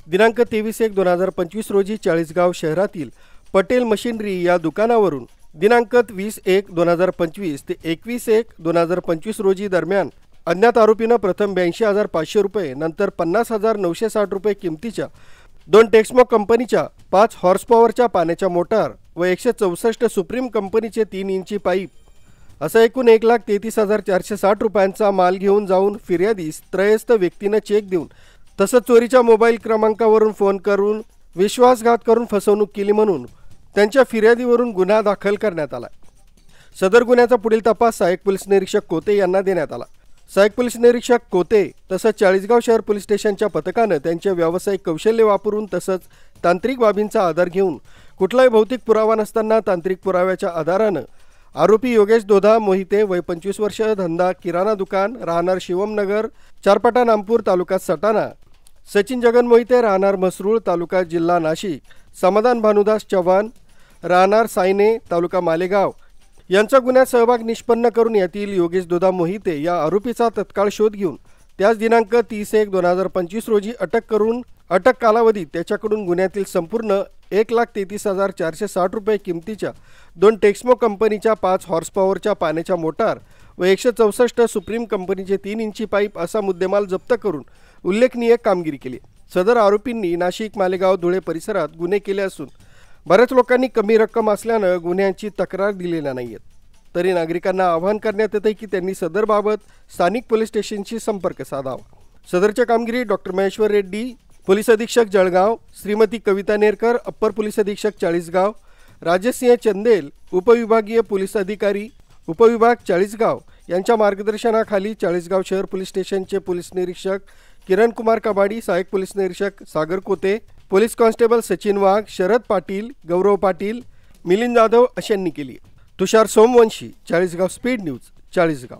दिनांक 23/1/2025 रोजी चाळीसगाव शहरातील पटेल मशिनरी या दुकानावरून दिनांक 20/1/2025 ते 21/1/2025 रोजी दरम्यान अज्ञात आरोपीनं प्रथम 82,500 रुपये, नंतर 50,960 रुपये किमतीच्या 2 टेक्समो कंपनीच्या 5 हॉर्स पॉवरच्या पाण्याच्या मोटार व 164 सुप्रीम कंपनीचे 3 इंची पाईप असा एकूण 1,33,460 रुपयांचा माल घेऊन जाऊन फिर्यादीस त्रयस्थ व्यक्तीनं चेक देऊन तसंच चोरीच्या मोबाईल क्रमांकावरून फोन करून विश्वासघात करून फसवणूक केली म्हणून त्यांच्या फिर्यादीवरून गुन्हा दाखल करण्यात आला। सदर गुन्ह्याचा पुढील तपास सहाय्यक पोलीस निरीक्षक कोते यांना देण्यात आला। सहाय्यक पोलीस निरीक्षक कोते तसंच चाळीसगाव शहर पोलीस स्टेशनच्या पथकानं त्यांचे व्यावसायिक कौशल्य वापरून तसंच तांत्रिक बाबींचा आधार घेऊन कुठलाही भौतिक पुरावा नसताना तांत्रिक पुराव्याच्या आधारानं आरोपी योगेश दोधा मोहिते वय 25 वर्ष, धंदा किराणा दुकान, राहणार शिवमनगर, चारपाटा नामपूर, तालुका सटाणा, सचिन जगन मोहिते राहणार मसरूळ, तालुका जिल्हा नाशिक, समाधान भानुदास चव्हाण राहणार सायने, तालुका मालेगाव यांचा गुन्ह्यात सहभाग निष्पन्न करून यातील योगेश दोधा मोहिते या आरोपीचा तत्काळ शोध घेऊन त्याच दिनांक 30/1/2025 रोजी अटक करून अटक कालावधीत त्याच्याकडून गुन्ह्यातील संपूर्ण 1,33,460 रुपये किमतीच्या 2 टेक्समो कंपनीच्या 5 हॉर्स पॉवरच्या पाण्याच्या मोटार व 164 सुप्रीम कंपनीचे 3 इंची पाईप असा मुद्देमाल जप्त करून उल्लेखनीय कामगिरी केली। सदर आरोपींनी नाशिक, मालेगाव, धुळे परिसरात गुन्हे केले असून बऱ्याच लोकांनी कमी रक्कम असल्यानं गुन्ह्यांची तक्रार दिलेल्या नाहीत। तरी नागरिकांना आवाहन करण्यात येते की त्यांनी सदरबाबत स्थानिक पोलीस स्टेशनशी संपर्क साधावा। सदरच्या कामगिरी डॉक्टर महेश्वर रेड्डी, पोलीस अधीक्षक जळगाव, श्रीमती कविता नेरकर, अप्पर पोलीस अधीक्षक चाळीसगाव, राजेश सिंह चंदेल, उपविभागीय पोलीस अधिकारी, उपविभाग चाळीसगाव यांच्या मार्गदर्शनाखाली चाळीसगाव शहर पोलीस स्टेशनचे पोलीस निरीक्षक किरण कुमार कबाडी, सहाय्यक पोलीस निरीक्षक सागर कोते, पोलीस कॉन्स्टेबल सचिन वाघ, शरद पाटील, गौरव पाटील, मिलिंद जाधव अशांनी केली। तुषार सोमवंशी, चाळीसगाव स्पीड न्यूज, चाळीसगाव।